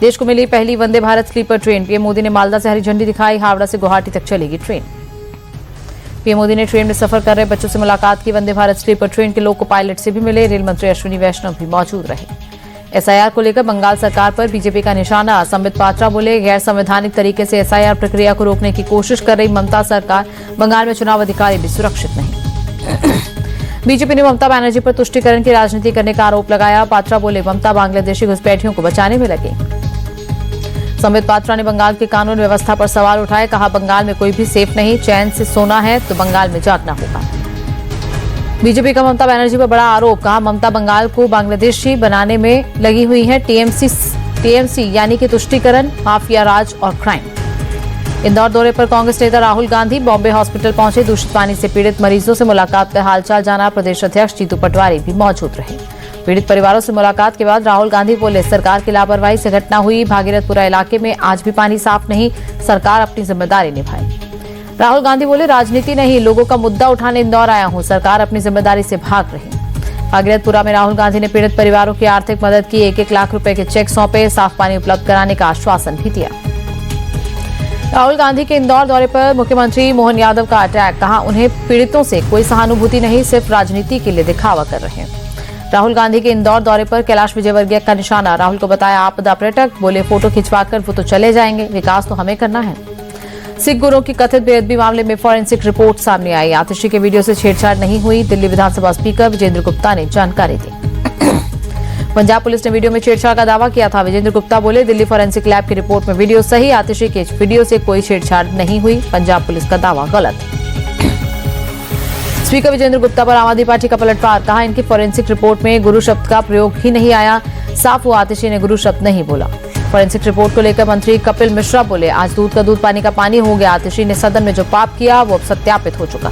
देश को मिली पहली Vande Bharat sleeper train. PM Modi ने मालदा से हरी झंडी दिखाई। हावड़ा से गुवाहाटी तक चलेगी ट्रेन। पीएम मोदी ने ट्रेन में सफर कर रहे बच्चों से मुलाकात की। वंदे भारत स्लीपर ट्रेन के लोको पायलट से भी मिले। रेल मंत्री अश्विनी वैष्णव भी मौजूद रहे। एसआईआर को लेकर बंगाल सरकार पर बीजेपी का निशाना। संबित पात्रा बोले, गैर संवैधानिक तरीके से एसआईआर प्रक्रिया को रोकने की कोशिश कर रही ममता सरकार। बंगाल में चुनाव अधिकारी भी सुरक्षित नहीं। बीजेपी ने ममता बनर्जी पर तुष्टीकरण की राजनीति करने का आरोप लगाया। पात्रा बोले, ममता बांग्लादेशी घुसपैठियों को बचाने में लगी। संबित पात्रा ने बंगाल की कानून व्यवस्था पर सवाल उठाए। कहा, बंगाल में कोई भी सेफ नहीं। चैन से सोना है तो बंगाल में जागना होगा। बीजेपी का ममता बनर्जी पर बड़ा आरोप। कहा, ममता बंगाल को बांग्लादेशी बनाने में लगी हुई है। टीएमसी यानी कि तुष्टीकरण, माफिया राज और क्राइम। इंदौर दौरे पर कांग्रेस नेता राहुल गांधी बॉम्बे हॉस्पिटल पहुंचे। दूषित पानी से पीड़ित मरीजों से मुलाकात कर हालचाल जाना। प्रदेश अध्यक्ष जीतू पटवारी भी मौजूद रहे। पीड़ित परिवारों से मुलाकात के बाद राहुल गांधी बोले, सरकार की लापरवाही से घटना हुई। भागीरथपुरा इलाके में आज भी पानी साफ नहीं। सरकार अपनी जिम्मेदारी निभाए। राहुल गांधी बोले, राजनीति नहीं, लोगों का मुद्दा उठाने इंदौर आया हूं। सरकार अपनी जिम्मेदारी से भाग रही। भागीरथपुरा में राहुल गांधी ने पीड़ित परिवारों की आर्थिक मदद की। 1-1 लाख रुपए के चेक सौंपे। साफ पानी उपलब्ध कराने का आश्वासन भी दिया। राहुल गांधी के इंदौर दौरे पर मुख्यमंत्री मोहन यादव का अटैक। कहा, उन्हें पीड़ितों से कोई सहानुभूति नहीं, सिर्फ राजनीति के लिए दिखावा कर रहे हैं। राहुल गांधी के इंदौर दौरे पर कैलाश विजयवर्गीय का निशाना। राहुल को बताया आपदा पर्यटक। बोले, फोटो खिंचवाकर वो तो चले जाएंगे, विकास तो हमें करना है। सिख गुरुओं की कथित बेअदबी मामले में फॉरेंसिक रिपोर्ट सामने आई। आतिशी के वीडियो से छेड़छाड़ नहीं हुई। दिल्ली विधानसभा स्पीकर विजेंद्र गुप्ता ने जानकारी दी। पंजाब पुलिस ने वीडियो में छेड़छाड़ का दावा किया था। विजेंद्र गुप्ता बोले, दिल्ली फॉरेंसिक लैब की रिपोर्ट में वीडियो सही। आतिशी के वीडियो से कोई छेड़छाड़ नहीं हुई। पंजाब पुलिस का दावा गलत। स्पीकर विजेंद्र गुप्ता पर आम आदमी पार्टी का पलटवार। कहा, इनकी फॉरेंसिक रिपोर्ट में गुरु शब्द का प्रयोग ही नहीं आया। साफ हुआ आतिशी ने गुरु शब्द नहीं बोला। फॉरेंसिक रिपोर्ट को लेकर मंत्री कपिल मिश्रा बोले, आज दूध का दूध पानी का पानी हो गया। आतिशी ने सदन में जो पाप किया वो अब सत्यापित हो चुका।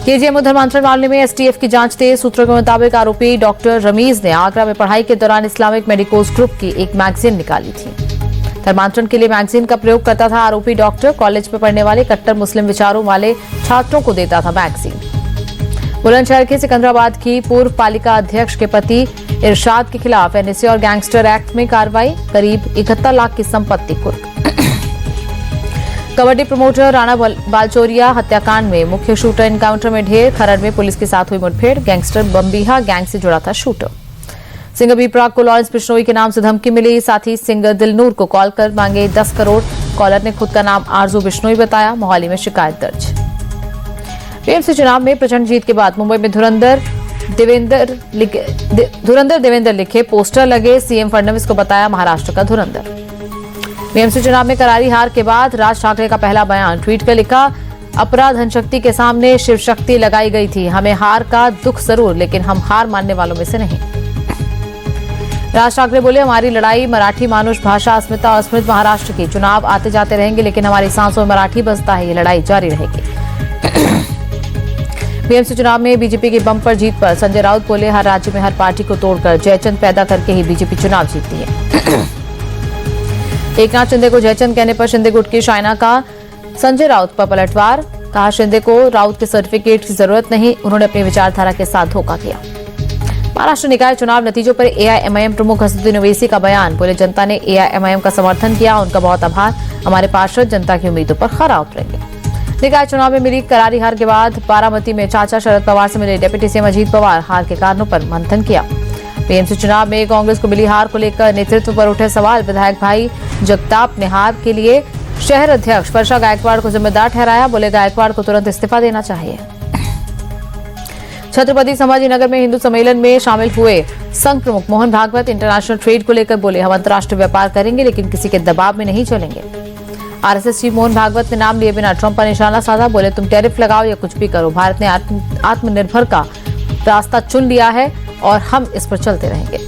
केजीएमओ धर्मांतरण मामले में एसटीएफ की जांच तेज। सूत्रों के मुताबिक आरोपी डॉक्टर रमीज ने आगरा में पढ़ाई के दौरान इस्लामिक मेडिकोज ग्रुप की एक मैगजीन निकाली थी। धर्मांतरण के लिए मैगजीन का प्रयोग करता था आरोपी डॉक्टर। कॉलेज में पढ़ने वाले कट्टर मुस्लिम विचारों वाले छात्रों को देता था मैगजीन। बुलंदशहर के सिकंदराबाद की पूर्व पालिका अध्यक्ष के पति इरशाद के खिलाफ एनएसए और गैंगस्टर एक्ट में कार्रवाई। करीब 71 लाख की संपत्ति कुर्क। कबड्डी प्रमोटर राणा बालचोरिया हत्याकांड में मुख्य शूटर एनकाउंटर में ढेर। खरड़ में पुलिस के साथ हुई मुठभेड़। गैंगस्टर बम्बीहा गैंग से जुड़ा था शूटर। सिंगर बी प्राक को लॉरेंस बिश्नोई के नाम से धमकी मिली। साथ ही सिंगर दिलनूर को कॉल कर मांगे 10 करोड़। कॉलर ने खुद का नाम आरजू बिश्नोई बताया। मोहाली में शिकायत दर्ज। टीएमसी चुनाव में प्रचंड जीत के बाद मुंबई में धुरंधर देवेंद्र लिखे पोस्टर लगे। सीएम फडणवीस को बताया महाराष्ट्र का धुरंधर। टीएमसी चुनाव में करारी हार के बाद राज ठाकरे का पहला बयान। ट्वीट कर लिखा, अपराध धनशक्ति के सामने शिव शक्ति लगाई गई थी। हमें हार का दुख जरूर, लेकिन हम हार मानने वालों में से नहीं। राज ठाकरे बोले, हमारी लड़ाई मराठी मानुष भाषा अस्मिता और अस्मित महाराष्ट्र की। चुनाव आते जाते रहेंगे, लेकिन हमारी सांसों में मराठी बसता है। ये लड़ाई जारी रहेगी। बीएमसी चुनाव में बीजेपी की बम्पर जीत पर संजय राउत बोले, हर राज्य में हर पार्टी को तोड़कर जयचंद पैदा करके ही बीजेपी चुनाव जीतती है। एकनाथ शिंदे को जयचंद कहने पर शिंदे गुट की शायना का संजय राउत पर पलटवार। कहा, शिंदे को राउत के सर्टिफिकेट की जरूरत नहीं, उन्होंने अपनी विचारधारा के साथ धोखा किया। महाराष्ट्र निकाय चुनाव नतीजों पर एआईएमआईएम प्रमुख हसनुद्दीन ओवैसी का बयान। बोले, जनता ने एआईएमआईएम का समर्थन किया, उनका बहुत आभार। हमारे पार्षद जनता की उम्मीदों पर खरा उतरेंगे। निकाय चुनाव में मिली करारी हार के बाद बारामती में चाचा शरद पवार से मिले डिप्टी सीएम अजीत पवार। हार के कारणों पर मंथन किया। बीएमसी चुनाव में कांग्रेस को मिली हार को लेकर नेतृत्व पर उठे सवाल। विधायक भाई जगताप ने हार के लिए शहर अध्यक्ष वर्षा गायकवाड़ को जिम्मेदार ठहराया। बोले, गायकवाड़ को तुरंत इस्तीफा देना चाहिए। छत्रपति संभाजीनगर में हिंदू सम्मेलन में शामिल हुए संघ प्रमुख मोहन भागवत इंटरनेशनल ट्रेड को लेकर बोले, हम अंतर्राष्ट्रीय व्यापार करेंगे, लेकिन किसी के दबाव में नहीं चलेंगे। आरएसएस चीफ मोहन भागवत ने नाम लिए बिना ट्रंप पर निशाना साधा। बोले, तुम टैरिफ लगाओ या कुछ भी करो, भारत ने आत्मनिर्भर का रास्ता चुन लिया है और हम इस पर चलते रहेंगे।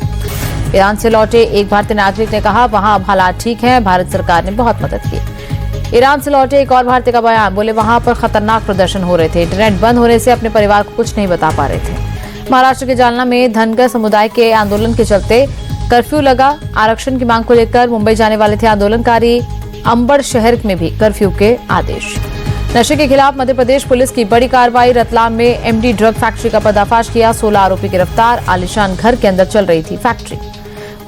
ईरान से लौटे एक भारतीय नागरिक ने कहा, वहां अब हालात ठीक हैं, भारत सरकार ने बहुत मदद की। ईरान से लौटे एक और भारतीय का बयान। बोले, वहां पर खतरनाक प्रदर्शन हो रहे थे, इंटरनेट बंद होने से अपने परिवार को कुछ नहीं बता पा रहे थे। महाराष्ट्र के जालना में धनगर समुदाय के आंदोलन के चलते कर्फ्यू लगा। आरक्षण की मांग को लेकर मुंबई जाने वाले थे आंदोलनकारी। अंबड़ शहर में भी कर्फ्यू के आदेश। नशे के खिलाफ मध्य प्रदेश पुलिस की बड़ी कार्रवाई। रतलाम में एमडी ड्रग फैक्ट्री का पर्दाफाश किया। 16 आरोपी गिरफ्तार। आलीशान घर के अंदर चल रही थी फैक्ट्री।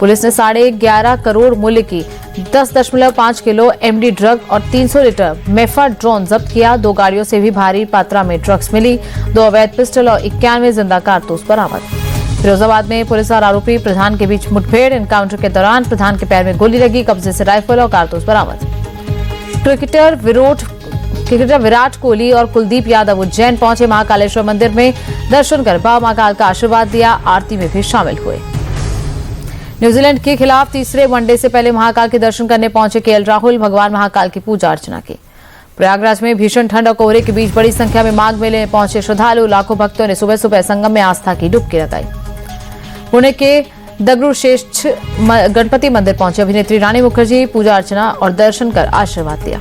पुलिस ने 11.5 करोड़ मूल्य की 10.5 किलो एमडी ड्रग और 300 लीटर मेफाड्रोन जब्त किया। 2 गाड़ियों से भी भारी मात्रा में ड्रग्स मिली। 2 अवैध पिस्टल और 91 जिंदा कारतूस बरामद। फिरोजाबाद में पुलिस और आरोपी प्रधान के बीच मुठभेड़। एनकाउंटर के दौरान प्रधान के पैर में गोली लगी। कब्जे से राइफल और कारतूस बरामद। क्रिकेटर विराट कोहली और कुलदीप यादव उज्जैन पहुंचे। महाकालेश्वर मंदिर में दर्शन कर बाबा महाकाल का आशीर्वाद दिया। आरती में भी शामिल हुए। न्यूजीलैंड के खिलाफ तीसरे वनडे से पहले महाकाल के दर्शन करने पहुंचे केएल राहुल। भगवान महाकाल की पूजा अर्चना की। प्रयागराज में भीषण ठंड और कोहरे के बीच बड़ी संख्या में माघ मेले में पहुंचे श्रद्धालु। लाखों भक्तों ने सुबह सुबह संगम में आस्था की डुबकी लगाई। पुणे के दगड़ूशेठ गणपति मंदिर पहुंचे अभिनेत्री रानी मुखर्जी। पूजा अर्चना और दर्शन कर आशीर्वाद दिया।